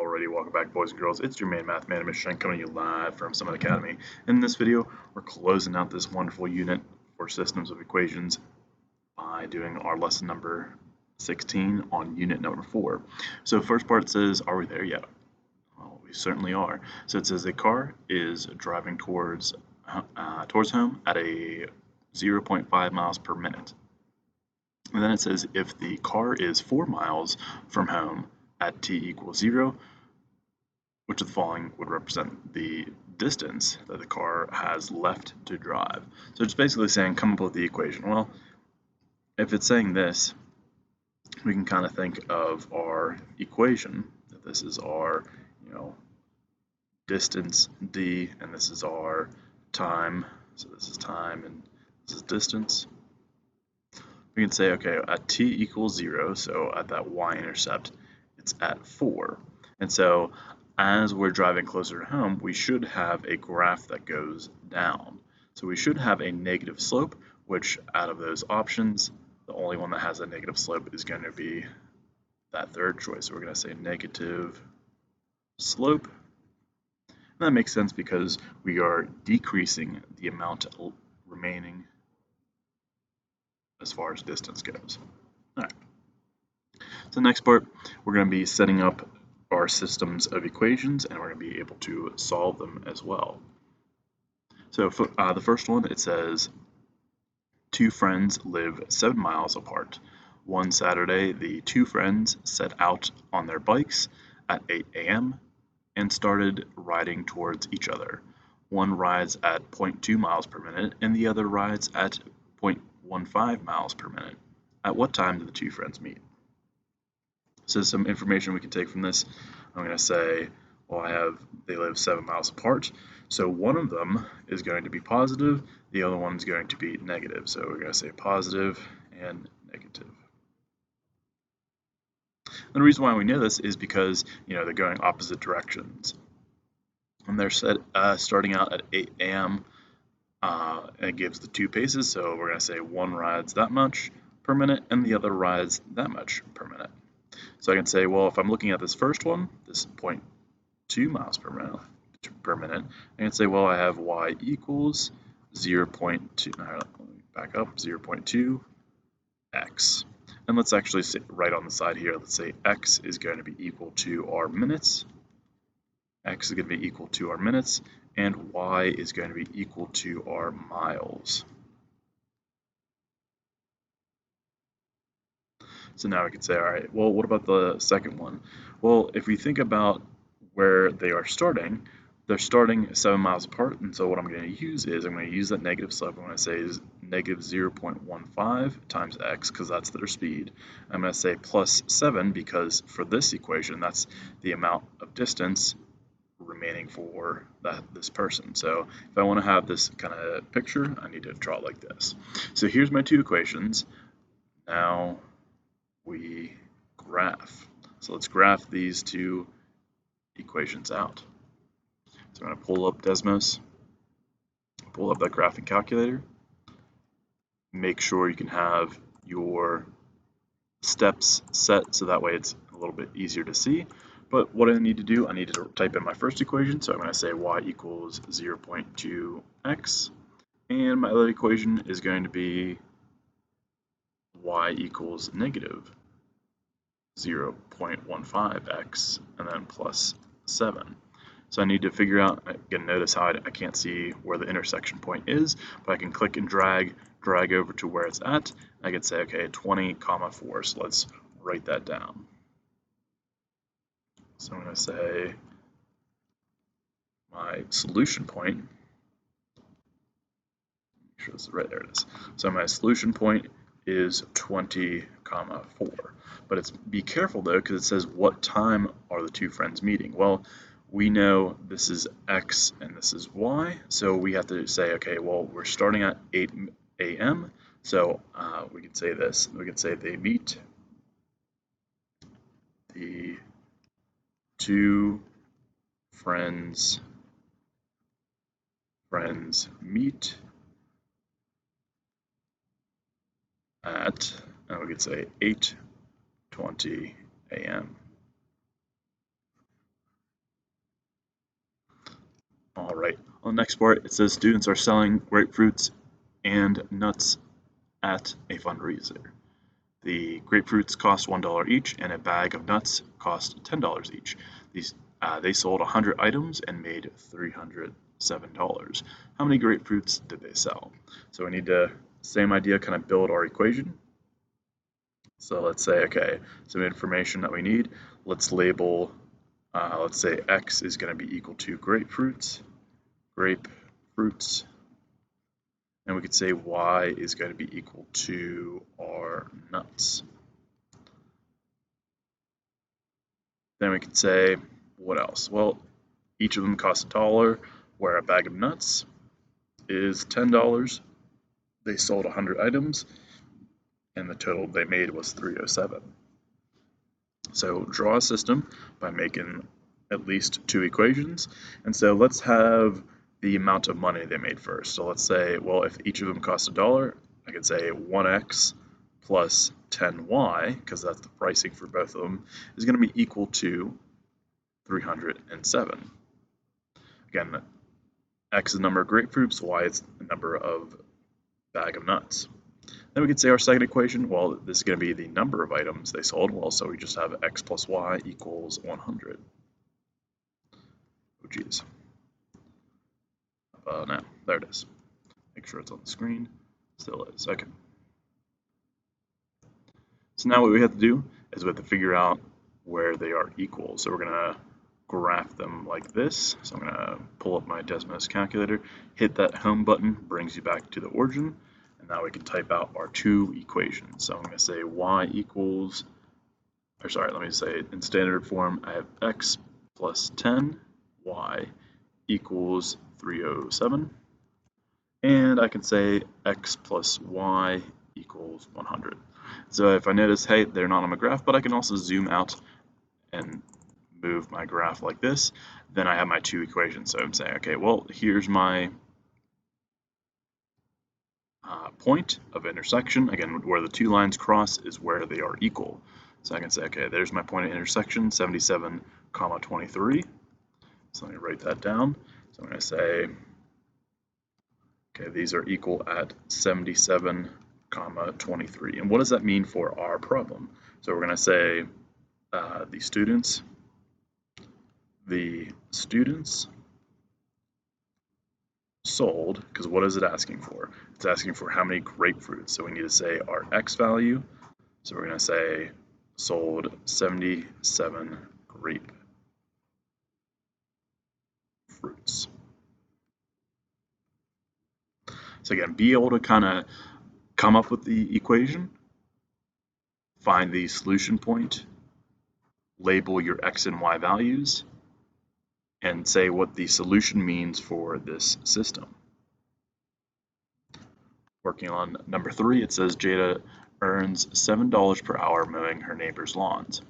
already, welcome back, boys and girls. It's your main math man, Mr. Shen, coming to you live from Summit Academy. In this video, we're closing out this wonderful unit for systems of equations by doing our lesson number 16 on unit number 4. So first part says, are we there yet? Well, we certainly are. So it says a car is driving towards home at a 0.5 miles per minute. And then it says if the car is 4 miles from home at t equals 0, which of the following would represent the distance that the car has left to drive. So it's basically saying come up with the equation. Well, if it's saying this, we can kind of think of our equation, that this is our, distance d, and this is our time. So this is time and this is distance. We can say, okay, at t equals 0, so at that y-intercept, it's at 4. And so as we're driving closer to home, we should have a graph that goes down. So we should have a negative slope, which out of those options, the only one that has a negative slope is going to be that third choice. So we're going to say negative slope. And that makes sense because we are decreasing the amount remaining as far as distance goes. All right. So next part, we're going to be setting up our systems of equations, and we're going to be able to solve them as well. So the first one, it says, two friends live 7 miles apart. One Saturday, the two friends set out on their bikes at 8 a.m. and started riding towards each other. One rides at 0.2 miles per minute, and the other rides at 0.15 miles per minute. At what time do the two friends meet? So some information we can take from this. I'm going to say, well, they live 7 miles apart. So one of them is going to be positive, the other one is going to be negative. So we're going to say positive and negative. And the reason why we know this is because, they're going opposite directions. And they're starting out at 8 a.m. And it gives the two paces. So we're going to say one rides that much per minute and the other rides that much per minute. So I can say, well, if I'm looking at this first one, this is 0.2 miles per minute, I can say, well, I have y equals 0.2, let me back up, 0.2 x. And let's actually say right on the side here, let's say x is going to be equal to our minutes, x is going to be equal to our minutes, and y is going to be equal to our miles. So now we can say, all right, well, what about the second one? Well, if we think about where they are starting, they're starting 7 miles apart, and so what I'm going to use is I'm going to use that negative slope. I'm going to say is negative 0.15 times x, because that's their speed. I'm going to say plus 7, because for this equation, that's the amount of distance remaining for this person. So if I want to have this kind of picture, I need to draw it like this. So here's my two equations. Now we graph. So let's graph these two equations out. So I'm going to pull up Desmos, pull up that graphing calculator, make sure you can have your steps set so that way it's a little bit easier to see. But what I need to do, I need to type in my first equation. So I'm going to say y equals 0.2x, and my other equation is going to be y equals negative 0.15x, and then plus 7. So I need to figure out, again, notice how I can't see where the intersection point is, but I can click and drag over to where it's at. I can say, okay, 20, 4. So let's write that down. So I'm going to say my solution point. Make sure this is right, there it is. So my solution point is 20, 4. But be careful though, because it says what time are the two friends meeting? Well, we know this is x and this is y, so we have to say, okay, well, we're starting at 8 a.m. So we can say this. We can say they meet. The two friends meet at, we could say 8:20 a.m. All right, on the next part, it says students are selling grapefruits and nuts at a fundraiser. The grapefruits cost $1 each, and a bag of nuts cost $10 each. They sold 100 items and made $307. How many grapefruits did they sell? So we need to, same idea, kind of build our equation. So let's say, okay, some information that we need. Let's label, let's say x is going to be equal to grapefruits, and we could say y is going to be equal to our nuts. Then we could say, what else? Well, each of them costs $1, where a bag of nuts is $10. They sold 100 items, and the total they made was $307. So draw a system by making at least two equations. And so let's have the amount of money they made first. So let's say, well, if each of them costs $1, I could say 1x plus 10y, because that's the pricing for both of them, is going to be equal to 307. Again, x is the number of grapefruits, y is the number of bag of nuts. Then we could say our second equation, well, this is going to be the number of items they sold. Well, so we just have x plus y equals 100. Oh, geez. No, there it is. Make sure it's on the screen. Still is. Okay. So now what we have to do is we have to figure out where they are equal. So we're going to graph them like this. So I'm going to pull up my Desmos calculator, hit that home button, brings you back to the origin. And now we can type out our two equations. So I'm going to say y equals, or sorry, let me say in standard form, I have x plus 10, y equals 307. And I can say x plus y equals 100. So if I notice, hey, they're not on my graph, but I can also zoom out and move my graph like this, then I have my two equations. So I'm saying, okay, well, here's my point of intersection. Again, where the two lines cross is where they are equal. So I can say, okay, there's my point of intersection, 77, 23. So let me write that down. So I'm going to say, okay, these are equal at 77, 23. And what does that mean for our problem? So we're going to say the students sold, because what is it asking for? It's asking for how many grapefruits. So we need to say our x value. So we're going to say sold 77 grapefruits. So again, be able to kind of come up with the equation, find the solution point, label your x and y values, and say what the solution means for this system. Working on number 3, it says Jada earns $7 per hour mowing her neighbor's lawns.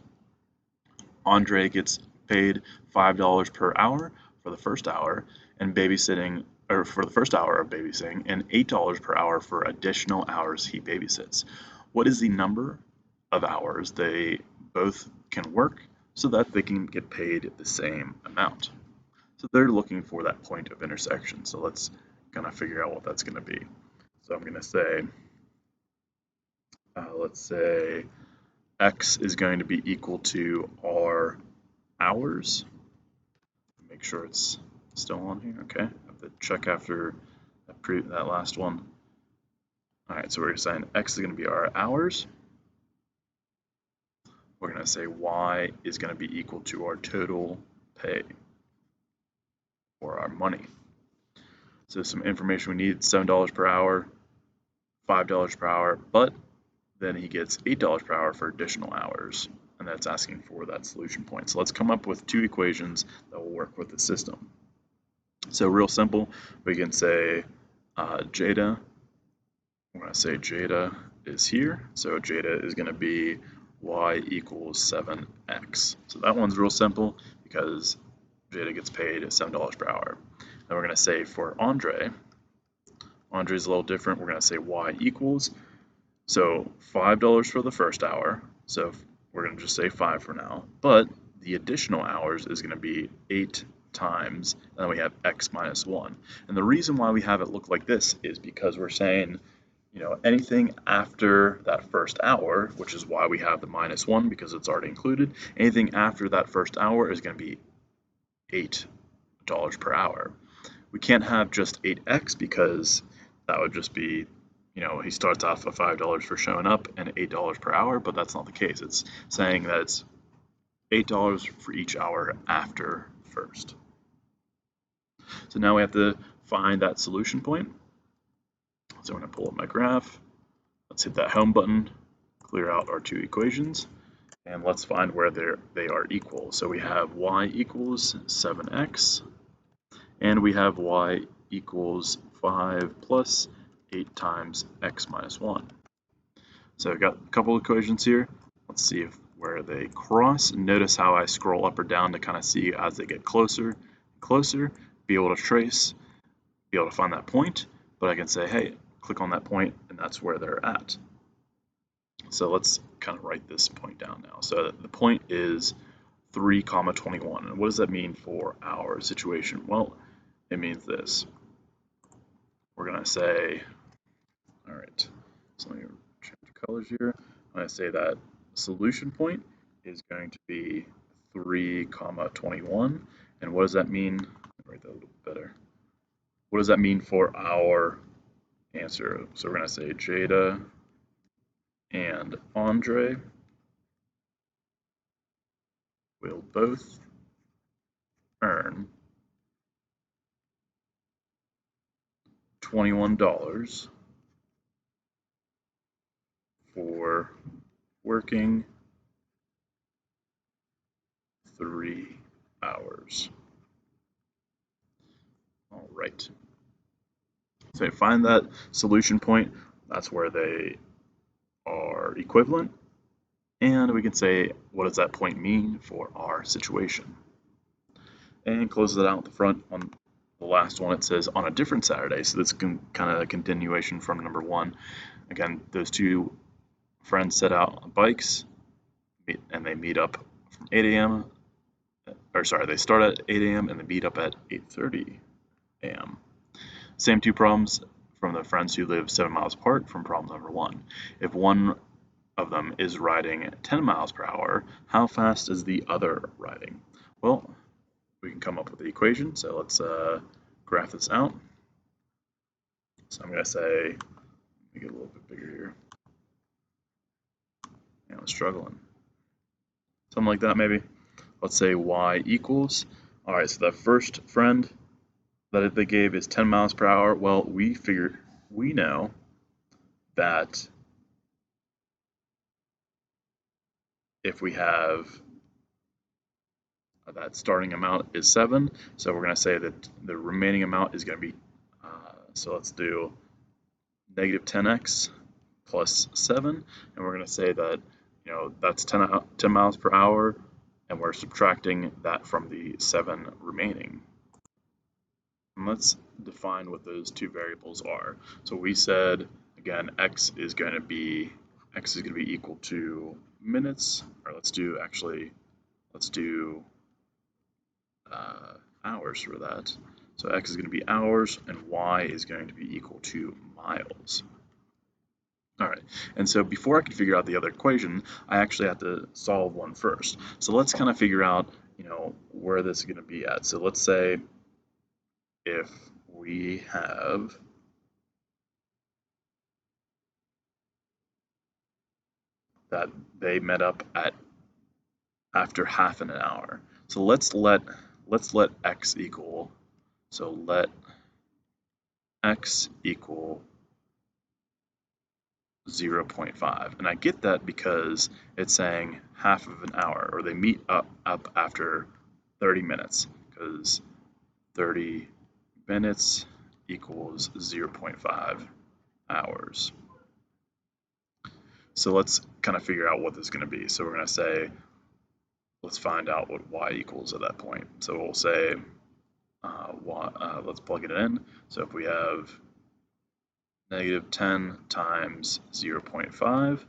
Andre gets paid $5 per hour for the first hour and babysitting, or for the first hour of babysitting, and $8 per hour for additional hours he babysits. What is the number of hours they both can work so that they can get paid the same amount? So they're looking for that point of intersection. So let's kind of figure out what that's going to be. So I'm going to say, let's say x is going to be equal to our hours. Make sure it's still on here. Okay, I have to check after that last one. All right, so we're saying x is going to be our hours. We're going to say y is going to be equal to our total pay, or our money. So some information we need: $7 per hour, $5 per hour, but then he gets $8 per hour for additional hours, and that's asking for that solution point. So let's come up with two equations that will work with the system. So real simple, we can say Jada, we're going to say Jada is here, so Jada is going to be y equals 7x. So that one's real simple because Jada gets paid $7 per hour. Then we're going to say for Andre's a little different. We're going to say y equals, so $5 for the first hour, so we're going to just say 5 for now, but the additional hours is going to be $8 times, and then we have x minus 1. And the reason why we have it look like this is because we're saying, anything after that first hour, which is why we have the minus 1 because it's already included, anything after that first hour is going to be $8 per hour. We can't have just 8x because that would just be, he starts off at $5 for showing up and $8 per hour, but that's not the case. It's saying that it's $8 for each hour after first. So now we have to find that solution point. So I'm going to pull up my graph. Let's hit that home button, clear out our two equations, and let's find where they are equal. So we have y equals 7x, and we have y equals 5 plus 8 times x minus 1. So I've got a couple equations here. Let's see where they cross. Notice how I scroll up or down to kind of see as they get closer, closer, be able to trace, be able to find that point, but I can say, hey, click on that point, and that's where they're at. So let's kind of write this point down now. So the point is 3, 21. And what does that mean for our situation? Well, it means this. We're going to say, all right, so let me change colors here. I'm going to say that solution point is going to be 3, 21. And what does that mean? Write that a little bit better. What does that mean for our answer? So we're going to say Jada and Andre will both earn $21 for working 3 hours. All right. So find that solution point. That's where they are equivalent. And we can say, what does that point mean for our situation? And closes it out at the front. On the last one, it says on a different Saturday. So this kind of a continuation from number 1. Again, those two friends set out on bikes, and they meet up from 8 a.m. Or sorry, they start at 8 a.m. and they meet up at 8:30 a.m. Same two problems from the friends who live 7 miles apart from problem number 1. If one of them is riding 10 miles per hour, how fast is the other riding? Well, we can come up with the equation. So let's graph this out. So I'm going to say, let me get a little bit bigger here. Yeah, I'm struggling. Something like that maybe. Let's say y equals. All right, so the first friend that they gave is 10 miles per hour. Well, we know that if we have that starting amount is 7, so we're going to say that the remaining amount is going to be, so let's do negative 10x plus 7, and we're going to say that, that's 10 miles per hour, and we're subtracting that from the 7 remaining. And let's define what those two variables are. So we said, again, x is going to be equal to minutes, or let's do hours for that. So x is going to be hours, and y is going to be equal to miles. All right, and so before I can figure out the other equation, I actually have to solve one first. So let's kind of figure out, where this is going to be at. So let's say if we have that they met up after half an hour. So let's let x equal. So let x equal 0.5, and I get that because it's saying half of an hour, or they meet up after 30 minutes, because 30 minutes equals 0.5 hours. So let's kind of figure out what this is going to be. So we're going to say, let's find out what y equals at that point. So we'll say, let's plug it in. So if we have negative 10 times 0.5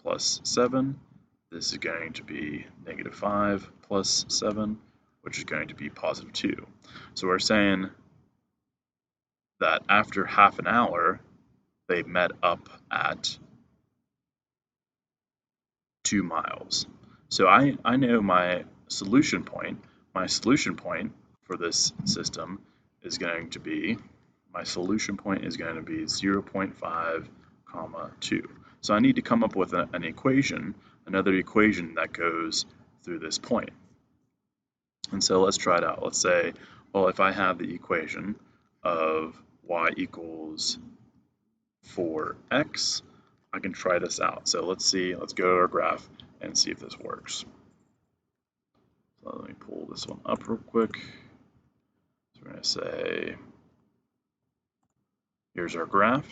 plus 7, this is going to be negative 5 plus 7, which is going to be positive 2. So we're saying that after half an hour, they met up at 2 miles. So I know my solution point. My solution point for this system is going to be, my solution point is going to be 0.5, comma 2. So I need to come up with an equation, another equation that goes through this point. And so let's try it out. Let's say, well, if I have the equation of y equals 4x, I can try this out. So let's go to our graph and see if this works. So let me pull this one up real quick. So we're going to say, here's our graph.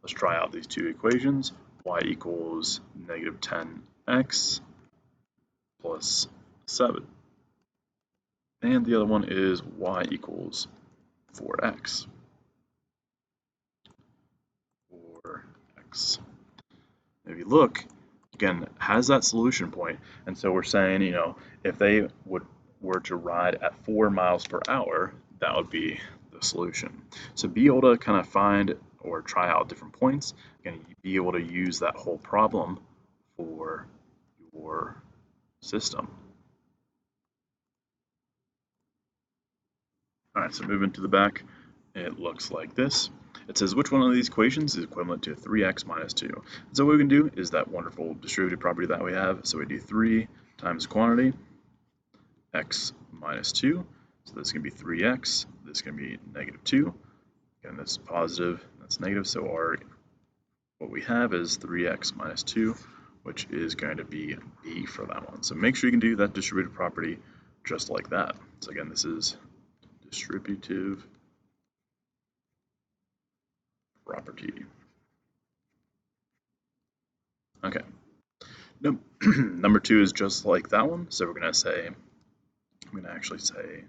Let's try out these two equations. Y equals negative 10x plus 7. And the other one is y equals 4x. 4x. If you look, again, has that solution point. And so we're saying, you know, if they were to ride at 4 miles per hour, that would be the solution. So be able to kind of find or try out different points, and be able to use that whole problem for your system. All right, so moving to the back, it looks like this. It says which one of these equations is equivalent to 3x minus 2. And so what we can do is that wonderful distributive property that we have. So we do 3 times quantity, x minus 2. So this is going to be 3x. This is going to be negative 2. Again, that's positive, that's negative. So what we have is 3x minus 2, which is going to be b for that one. So make sure you can do that distributive property just like that. So again, this is distributive property. Okay. Number 2 is just like that one. So we're going to actually say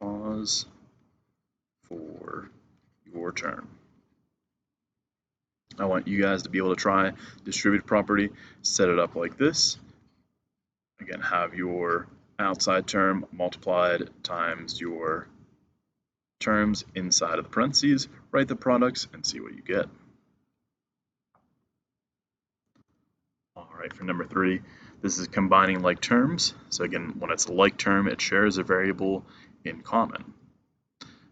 pause for your turn. I want you guys to be able to try distributive property, set it up like this. Again, have your outside term multiplied times your terms inside of the parentheses, write the products, and see what you get. All right, for number 3, this is combining like terms. So again, when it's a like term, it shares a variable in common.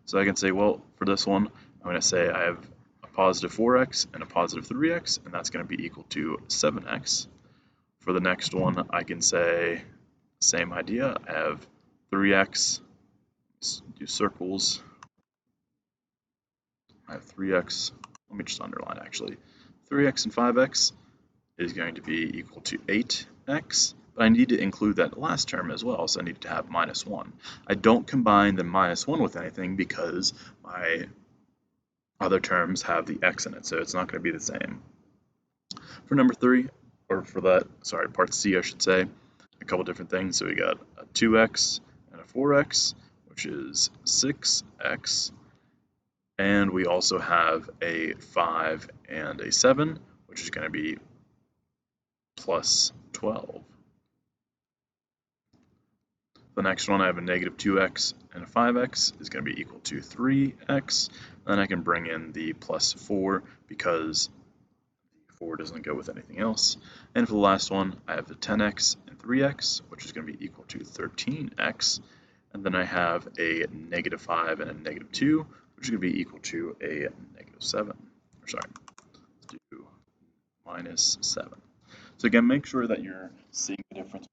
So I can say, well, for this one, I'm going to say I have a positive 4x and a positive 3x, and that's going to be equal to 7x. For the next one, I can say, same idea, I have 3x, let's do circles, I have 3x, let me just underline actually, 3x and 5x is going to be equal to 8x, but I need to include that last term as well, so I need to have minus 1. I don't combine the minus 1 with anything because my other terms have the x in it, so it's not going to be the same. For number 3, or for that, sorry, part C I should say, a couple different things. So we got a 2x and a 4x, which is 6x, and we also have a 5 and a 7, which is going to be plus 12. The next one, I have a negative 2x and a 5x is going to be equal to 3x. Then I can bring in the plus 4 because 4 doesn't go with anything else. And for the last one, I have the 10x and 3x, which is going to be equal to 13x. And then I have a negative 5 and a negative 2, which is going to be equal to a negative 7. Or sorry, let's do minus 7. So again, make sure that you're seeing the difference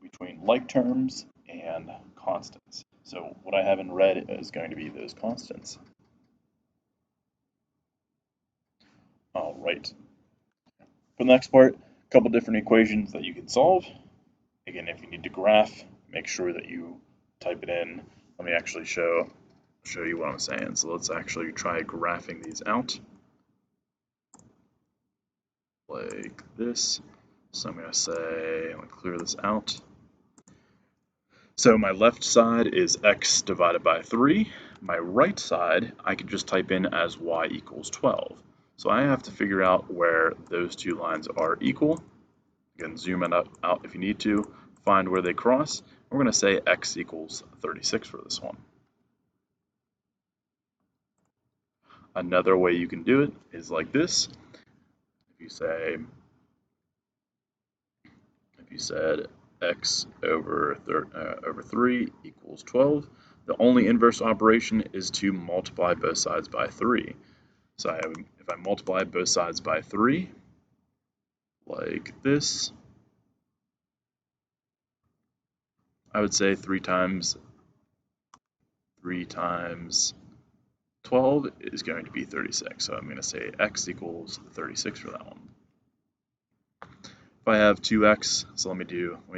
between like terms and constants. So what I have in red is going to be those constants. All right. For the next part, a couple different equations that you can solve. Again, if you need to graph, make sure that you type it in. Let me actually show you what I'm saying. So let's actually try graphing these out like this. So I'm going to say, I'm going to clear this out. So my left side is x divided by 3. My right side, I can just type in as y equals 12. So I have to figure out where those two lines are equal. Again, zoom it out if you need to, find where they cross. We're going to say x equals 36 for this one. Another way you can do it is like this. If you said x over 3 equals 12, the only inverse operation is to multiply both sides by 3. So if I multiply both sides by 3, like this, I would say 3 times 12 is going to be 36. So I'm going to say x equals 36 for that one. If I have 2x, so let me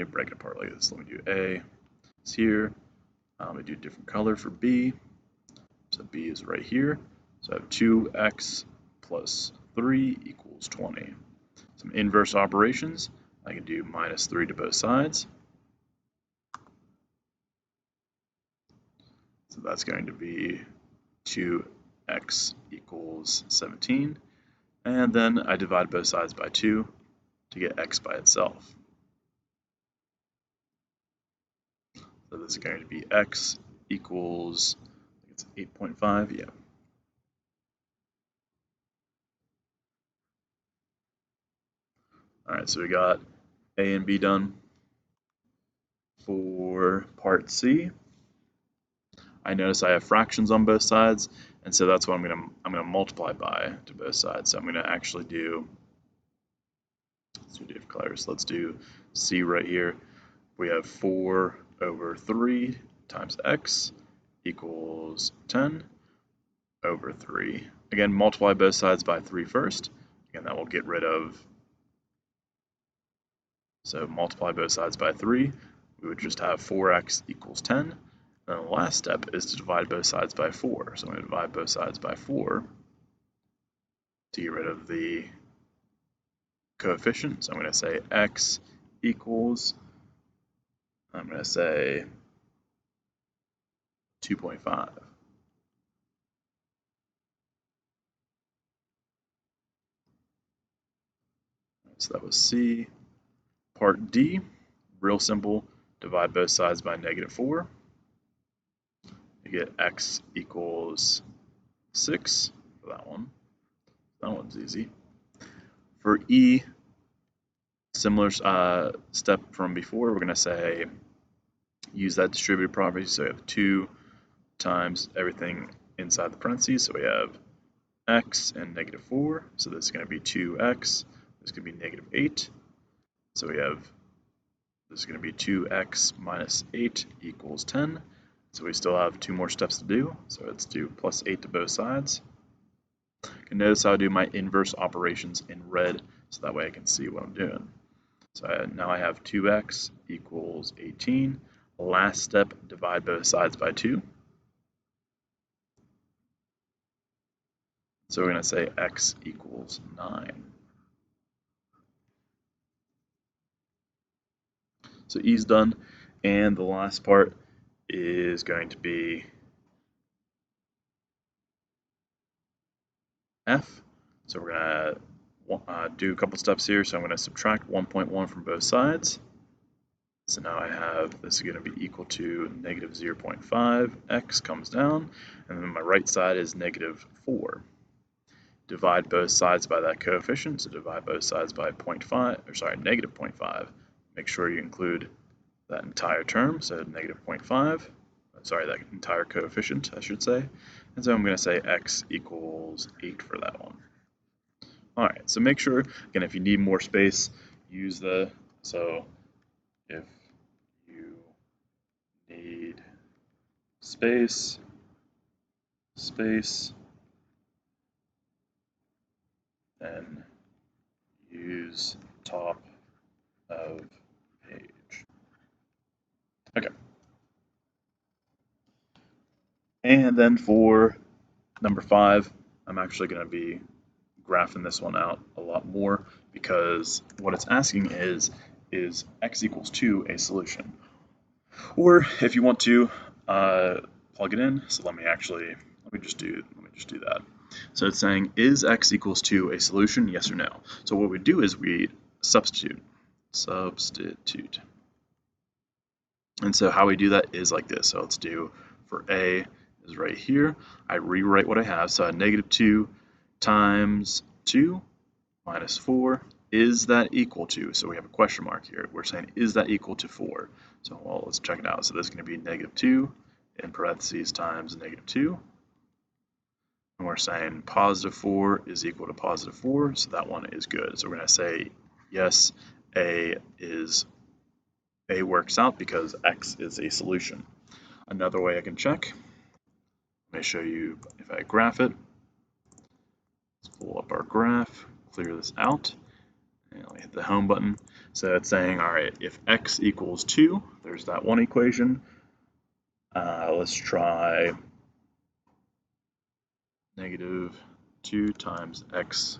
break it apart like this. Let me do A, it's here. I'm going to do a different color for B. So B is right here. So I have 2x plus 3 equals 20. Some inverse operations. I can do minus 3 to both sides. So that's going to be 2x equals 17. And then I divide both sides by 2 to get x by itself. So this is going to be x equals, I think it's 8.5, yeah. All right, so we got A and B done. For part C, I notice I have fractions on both sides, and so that's what I'm gonna multiply by to both sides. So I'm gonna actually do, let's do different colors. Let's do C right here. We have 4 over 3 times x equals 10 over 3. Again, multiply both sides by 3 first. Again, that will get rid of, so multiply both sides by 3. We would just have 4x equals 10. And the last step is to divide both sides by 4. So I'm going to divide both sides by 4 to get rid of the coefficient. So I'm going to say x equals, I'm going to say 2.5. So that was C. Part D, real simple, divide both sides by -4. You get x equals 6 for that one. That one's easy. For E, similar step from before, we're going to say use that distributive property. So we have 2 times everything inside the parentheses. So we have x and -4. So this is going to be 2x. This is going to be -8. So we have, this is going to be 2x minus 8 equals 10. So we still have 2 more steps to do. So let's do plus 8 to both sides. You can notice how I do my inverse operations in red, so that way I can see what I'm doing. So now I have 2x equals 18. Last step, divide both sides by 2. So we're going to say x equals 9. So E's done, and the last part is going to be F. So we're going to do a couple steps here. So I'm going to subtract 1.1 from both sides. So now I have, this is going to be equal to -0.5, x comes down, and then my right side is -4. Divide both sides by that coefficient, so divide both sides by -0.5. Make sure you include that entire term, so -0.5, sorry, that entire coefficient, I should say. And so I'm going to say x equals 8 for that one. All right, so make sure, again, if you need more space, use the, so if you need space, then use top of page. Okay. And then for number 5, I'm actually going to be graphing this one out a lot more, because what it's asking is x equals 2 a solution? Or if you want to plug it in, so let me just do that. So it's saying, is x equals 2 a solution, yes or no? So what we do is we substitute. And so how we do that is like this. So let's do for A is right here. I rewrite what I have. So I have negative 2 times 2 minus 4. Is that equal to? So we have a question mark here. We're saying, is that equal to 4? So well, let's check it out. So this is going to be negative 2 in parentheses times negative 2. And we're saying positive 4 is equal to positive 4. So that one is good. So we're going to say, yes, A works out because X is a solution. Another way I can check, let me show you if I graph it. Let's pull up our graph, clear this out, and let me hit the home button. So it's saying, all right, if X equals 2, there's that one equation. Let's try negative 2 times X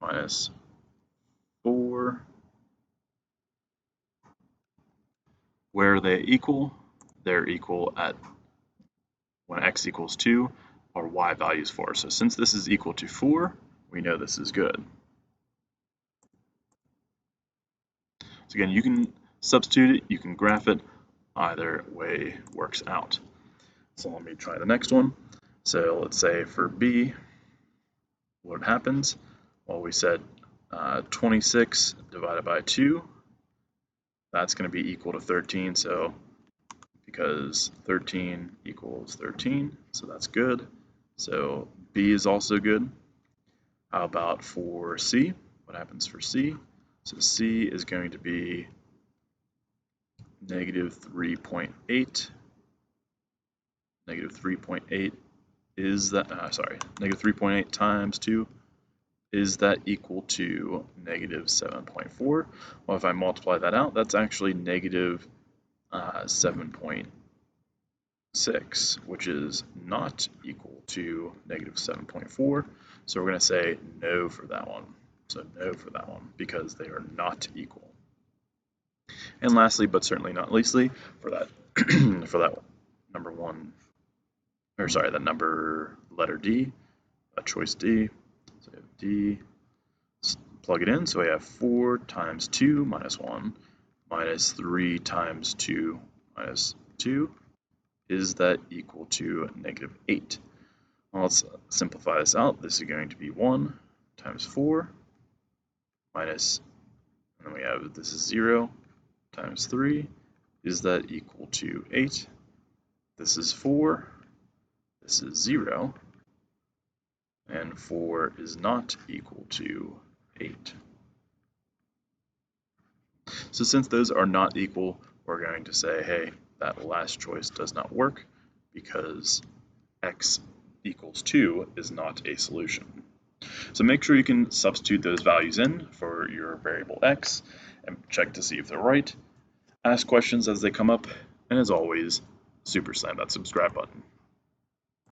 minus 4. Where are they equal? They're equal at when X equals 2 or Y values 4. So since this is equal to 4, we know this is good. So again, you can substitute it, you can graph it, either way works out. So let me try the next one. So let's say for B, what happens? Well, we said 26 divided by 2, that's going to be equal to 13. So because 13 equals 13, so that's good. So B is also good. How about for C? What happens for C? So C is going to be negative 3.8. Negative 3.8 is that, negative 3.8 times 2, is that equal to negative 7.4? Well, if I multiply that out, that's actually negative 7.6, which is not equal to negative 7.4. So we're going to say no for that one. So no for that one because they are not equal. And lastly, but certainly not leastly, for that for that number one, or sorry, that number letter D, choice D. So we have D. Let's plug it in. So we have 4 times 2 minus 1 minus 3 times 2 minus 2. Is that equal to negative 8? Well, let's simplify this out. This is going to be 1 times 4 minus, and then we have this is 0 times 3. Is that equal to 8? This is 4. This is 0. And 4 is not equal to 8. So since those are not equal, we're going to say, hey, that last choice does not work because X equals 2 is not a solution. So make sure you can substitute those values in for your variable X and check to see if they're right. Ask questions as they come up, and as always, super slam that subscribe button.